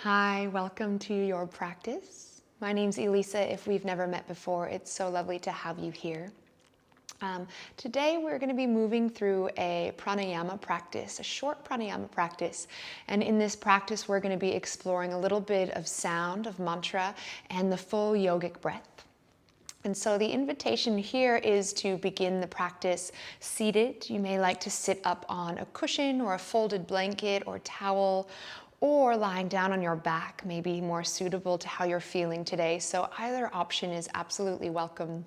Hi, welcome to your practice. My name's Elisa. If we've never met before, it's so lovely to have you here. Today we're going to be moving through a pranayama practice, a short pranayama practice. And in this practice, we're going to be exploring a little bit of sound, of mantra, and the full yogic breath. And so the invitation here is to begin the practice seated. You may like to sit up on a cushion or a folded blanket or towel, or lying down on your back may be more suitable to how you're feeling today. So either option is absolutely welcome.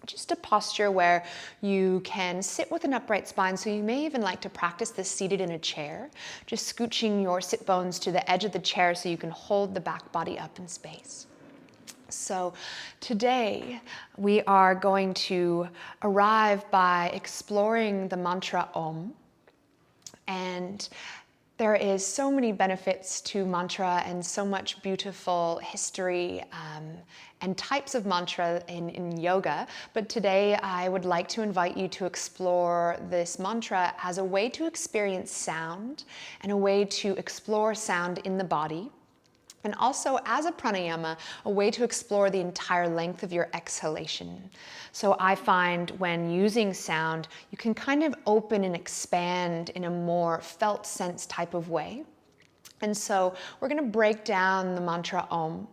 Just a posture where you can sit with an upright spine. So you may even like to practice this seated in a chair, just scooching your sit bones to the edge of the chair so you can hold the back body up in space. So today we are going to arrive by exploring the mantra Om. And there is so many benefits to mantra and so much beautiful history and types of mantra in yoga. But today I would like to invite you to explore this mantra as a way to experience sound and a way to explore sound in the body. And also, as a pranayama, a way to explore the entire length of your exhalation. So I find when using sound, you can kind of open and expand in a more felt sense type of way. And so we're going to break down the mantra Om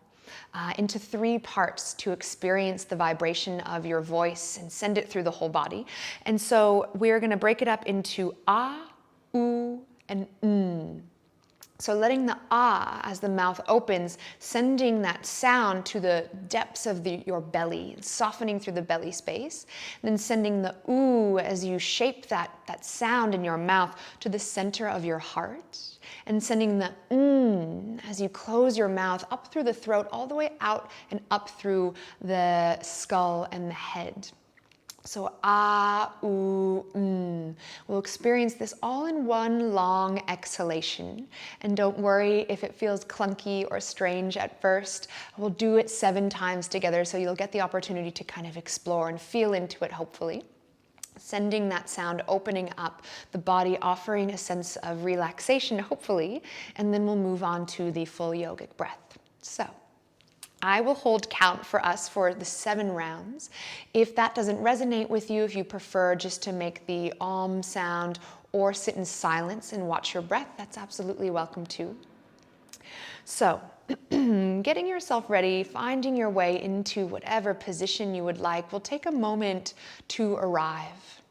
into three parts to experience the vibration of your voice and send it through the whole body. And so we're going to break it up into Ah, U, and So letting the ah as the mouth opens, sending that sound to the depths of your belly, softening through the belly space. And then sending the ooh as you shape that sound in your mouth to the center of your heart. And sending the as you close your mouth up through the throat, all the way out and up through the skull and the head. So ah, ooh, We'll experience this all in one long exhalation. And don't worry if it feels clunky or strange at first. We'll do it 7 times together so you'll get the opportunity to kind of explore and feel into it, hopefully. Sending that sound, opening up the body, offering a sense of relaxation, hopefully. And then we'll move on to the full yogic breath. So I will hold count for us for the 7 rounds. If that doesn't resonate with you, if you prefer just to make the Om sound or sit in silence and watch your breath, that's absolutely welcome too. So, getting yourself ready, finding your way into whatever position you would like, will take a moment to arrive.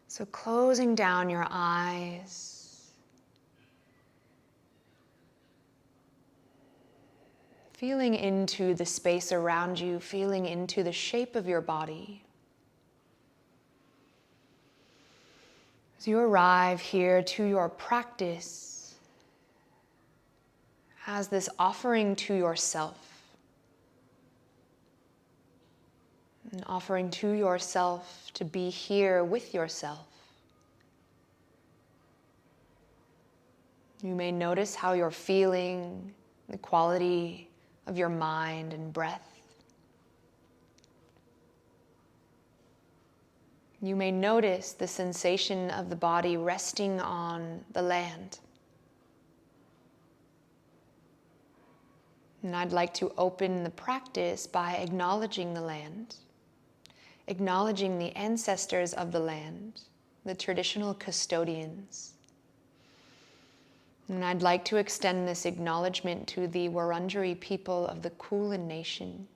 So closing down your eyes, feeling into the space around you, feeling into the shape of your body. As you arrive here to your practice, as this offering to yourself, an offering to yourself to be here with yourself. You may notice how you're feeling, the quality of your mind and breath. You may notice the sensation of the body resting on the land. And I'd like to open the practice by acknowledging the land, acknowledging the ancestors of the land, the traditional custodians. And I'd like to extend this acknowledgement to the Wurundjeri people of the Kulin Nation,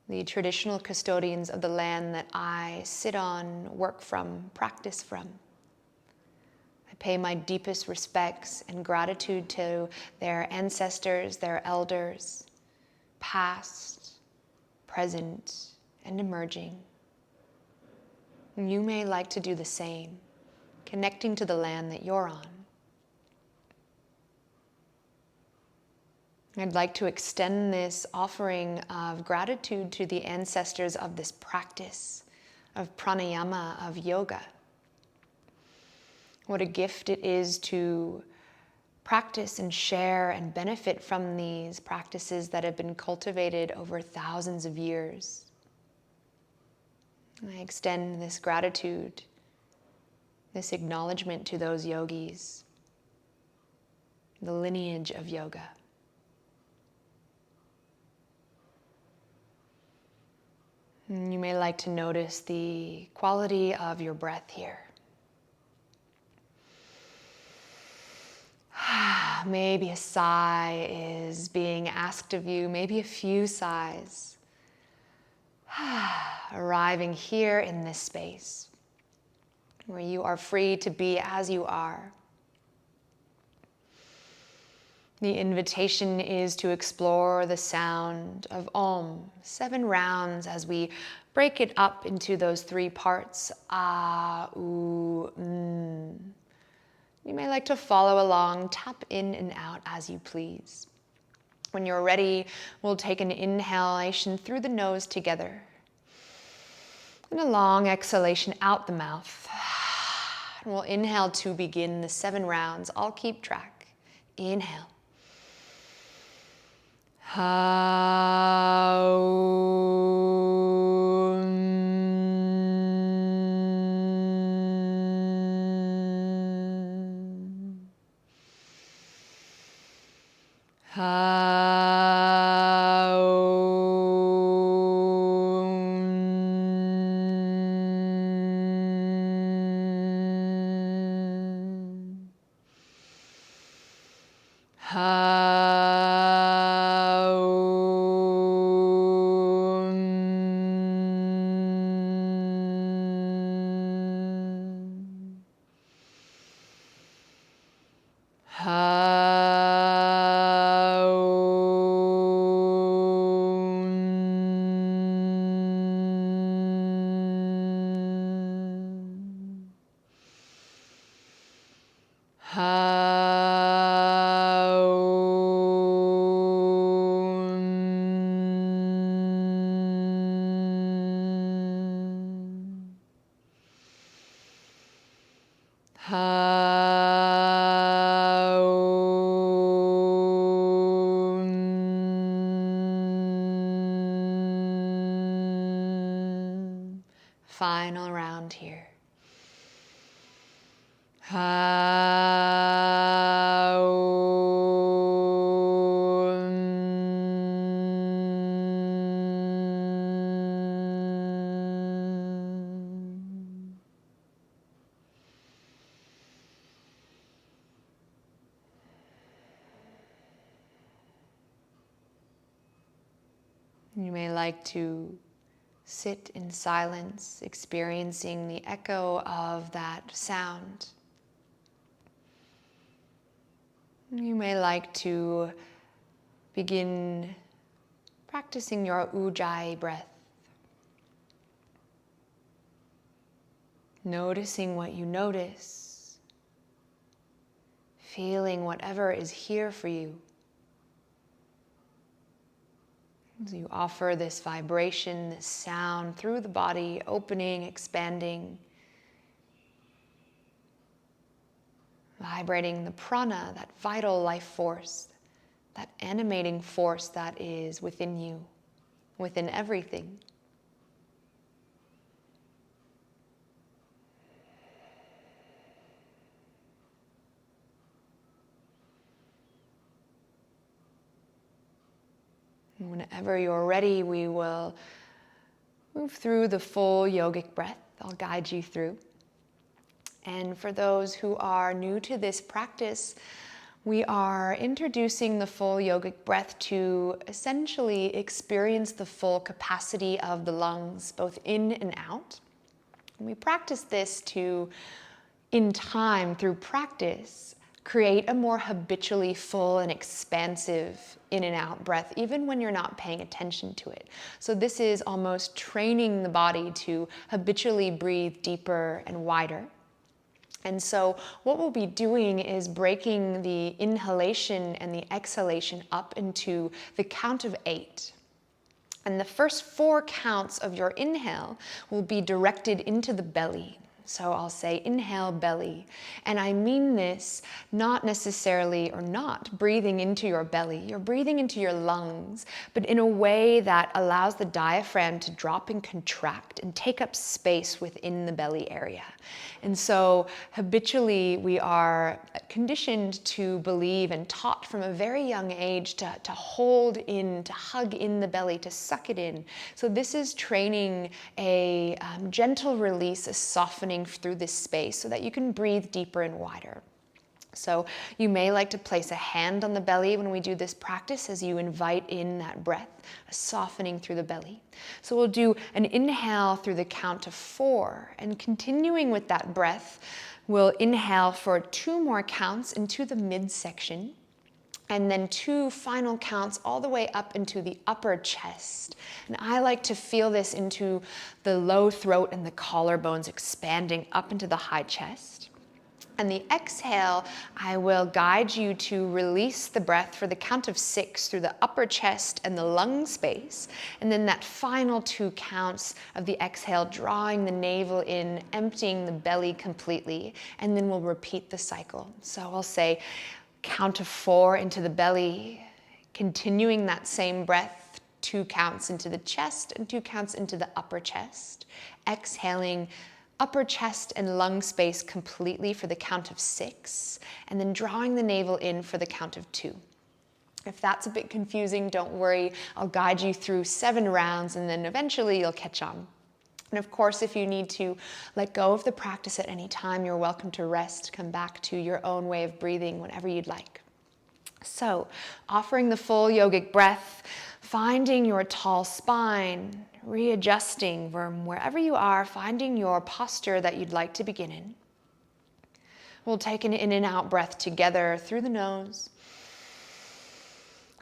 the traditional custodians of the land that I sit on, work from, practice from. I pay my deepest respects and gratitude to their ancestors, their elders, past, present, and emerging. And you may like to do the same, connecting to the land that you're on. I'd like to extend this offering of gratitude to the ancestors of this practice of pranayama, of yoga. What a gift it is to practice and share and benefit from these practices that have been cultivated over thousands of years. I extend this gratitude, this acknowledgement to those yogis. the lineage of yoga. And you may like to notice the quality of your breath here. Maybe a sigh is being asked of you, maybe a few sighs. Arriving here in this space where you are free to be as you are. The invitation is to explore the sound of Om, 7 rounds as we break it up into those 3 parts, Ah, U, You may like to follow along, tap in and out as you please. When you're ready, we'll take an inhalation through the nose together. And a long exhalation out the mouth. And we'll inhale to begin the 7 rounds. I'll keep track. Inhale. Final round here. You may like to sit in silence, experiencing the echo of that sound. You may like to begin practicing your Ujjayi breath. Noticing what you notice. Feeling whatever is here for you. As you offer this vibration, this sound through the body, opening, expanding, vibrating the prana, that vital life force, that animating force that is within you, within everything. And whenever you're ready, we will move through the full yogic breath. I'll guide you through. And for those who are new to this practice, we are introducing the full yogic breath to essentially experience the full capacity of the lungs, both in and out. And we practice this to, in time, through practice, create a more habitually full and expansive in and out breath, even when you're not paying attention to it. So this is almost training the body to habitually breathe deeper and wider. And so what we'll be doing is breaking the inhalation and the exhalation up into the count of 8. And the first 4 counts of your inhale will be directed into the belly. So I'll say inhale belly, and I mean this not necessarily or not breathing into your belly. You're breathing into your lungs, but in a way that allows the diaphragm to drop and contract and take up space within the belly area. And so habitually we are conditioned to believe and taught from a very young age to hold in, to hug in the belly, to suck it in. So this is training a gentle release, a softening through this space so that you can breathe deeper and wider. So you may like to place a hand on the belly when we do this practice as you invite in that breath, a softening through the belly. So we'll do an inhale through the count of 4, and continuing with that breath, we'll inhale for 2 more counts into the midsection, and then 2 final counts all the way up into the upper chest. And I like to feel this into the low throat and the collarbones expanding up into the high chest. And the exhale, I will guide you to release the breath for the count of 6 through the upper chest and the lung space. And then that final 2 counts of the exhale, drawing the navel in, emptying the belly completely. And then we'll repeat the cycle. So I'll say, count of 4 into the belly, continuing that same breath, 2 counts into the chest and 2 counts into the upper chest. Exhaling upper chest and lung space completely for the count of 6, and then drawing the navel in for the count of 2. If that's a bit confusing, don't worry. I'll guide you through 7 rounds, and then eventually you'll catch on. And of course, if you need to let go of the practice at any time, you're welcome to rest, come back to your own way of breathing whenever you'd like. So, offering the full yogic breath, finding your tall spine, readjusting from wherever you are, finding your posture that you'd like to begin in. We'll take an in and out breath together through the nose,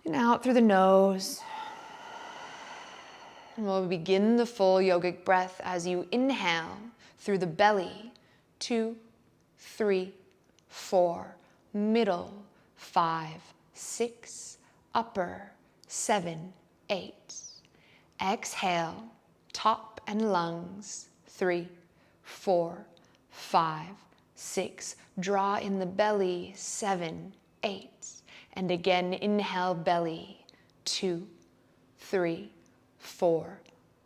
and out through the nose. And we'll begin the full yogic breath as you inhale through the belly, 2, 3, 4, middle, 5, 6, upper, 7, 8. Exhale, top and lungs, 3, 4, 5, 6. Draw in the belly, 7, 8. And again, inhale belly, 2, 3, 4,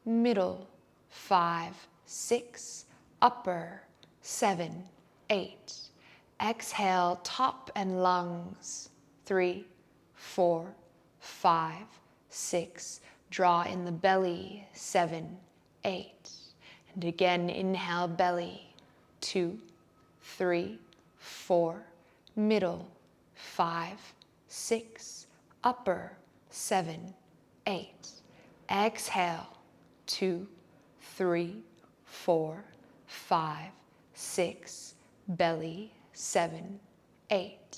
middle, 5, 6, upper, 7, 8. Exhale, top and lungs, 3, 4, 5, 6. Draw in the belly, 7, 8. And again, inhale belly, 2, 3, 4, middle, 5, 6, upper, 7, 8. Exhale, 2, 3, 4, 5, 6, belly, 7, 8.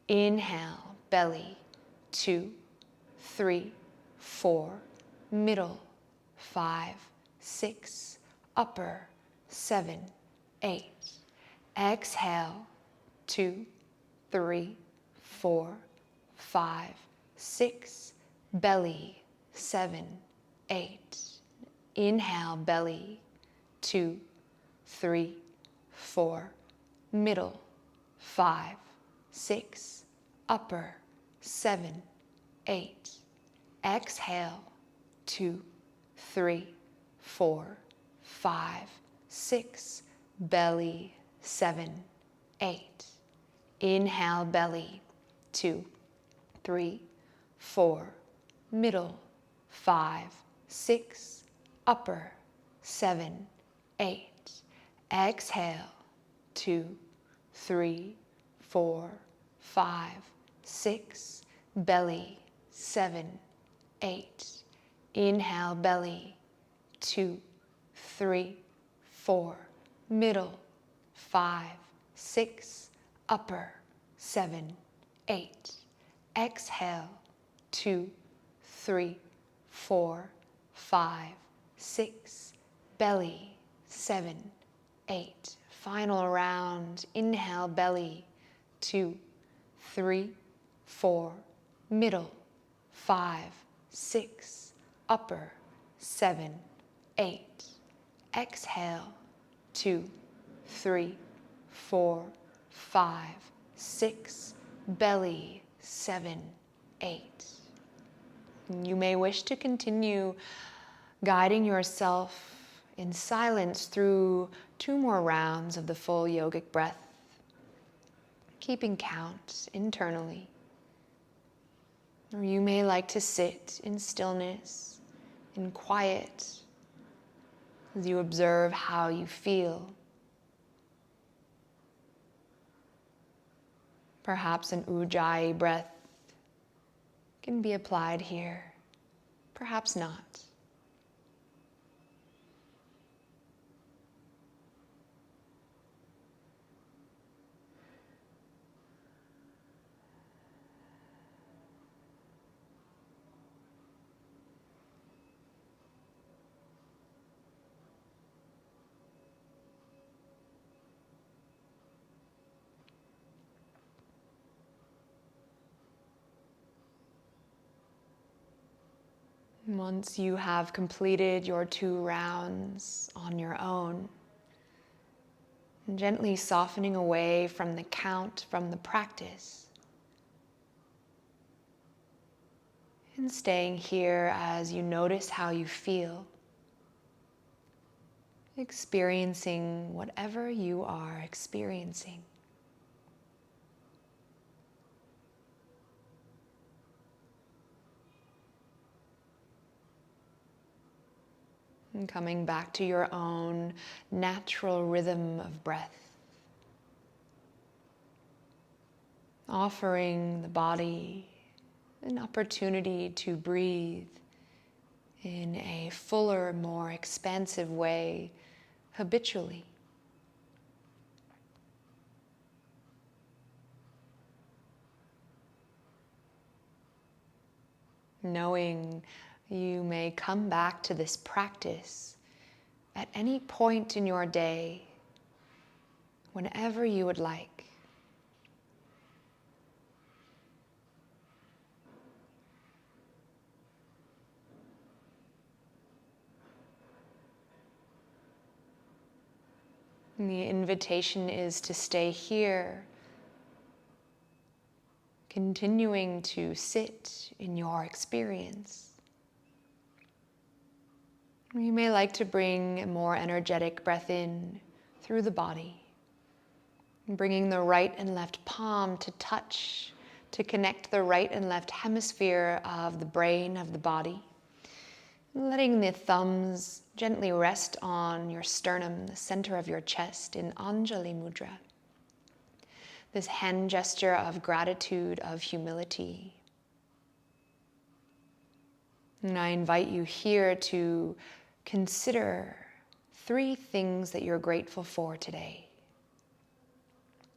Inhale, belly, 2, 3, 4, middle, 5, 6, upper, 7, 8. Exhale, 2, 3, 4, 5, 6, belly, 7, 8. Inhale, belly, 2, 3, 4, middle, 5, 6, upper, 7, 8. Exhale, 2, 3, 4, 5, 6, belly, 7, 8. Inhale, belly, 2, 3, 4, middle, 5, 6, upper, 7, 8. Exhale, 2, 3, 4, 5, 6, belly, 7, 8. Inhale, belly, 2, 3, 4, middle, 5, 6, upper, 7, 8. Exhale, 2, 3, 4, 5, 6, belly, 7, 8. Final round. Inhale, belly, 2, 3, 4, middle, 5, 6, upper, 7, 8. Exhale, 2, 3, 4, 5, 6, belly, 7, 8. You may wish to continue guiding yourself in silence through 2 more rounds of the full yogic breath, keeping count internally. Or you may like to sit in stillness, in quiet, as you observe how you feel. Perhaps an ujjayi breath can be applied here, perhaps not. Once you have completed your 2 rounds on your own, gently softening away from the count, from the practice, and staying here as you notice how you feel, experiencing whatever you are experiencing. And coming back to your own natural rhythm of breath. Offering the body an opportunity to breathe in a fuller, more expansive way habitually. Knowing you may come back to this practice at any point in your day, whenever you would like. And the invitation is to stay here, continuing to sit in your experience. You may like to bring a more energetic breath in through the body, bringing the right and left palm to touch, to connect the right and left hemisphere of the brain of the body. Letting the thumbs gently rest on your sternum, the center of your chest in Anjali Mudra. This hand gesture of gratitude, of humility. And I invite you here to consider 3 things that you're grateful for today.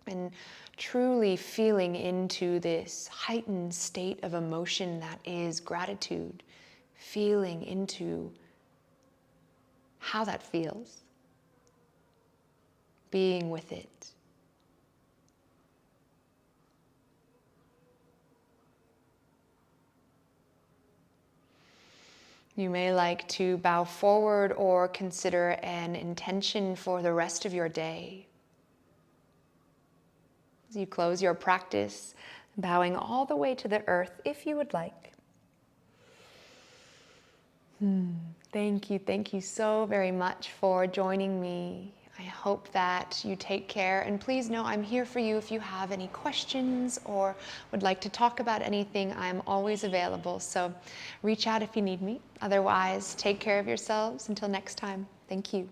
And truly feeling into this heightened state of emotion that is gratitude, feeling into how that feels, being with it. You may like to bow forward or consider an intention for the rest of your day. As you close your practice, bowing all the way to the earth if you would like. Thank you so very much for joining me. I hope that you take care, and please know I'm here for you if you have any questions or would like to talk about anything. I'm always available, so reach out if you need me. Otherwise, take care of yourselves. Until next time, thank you.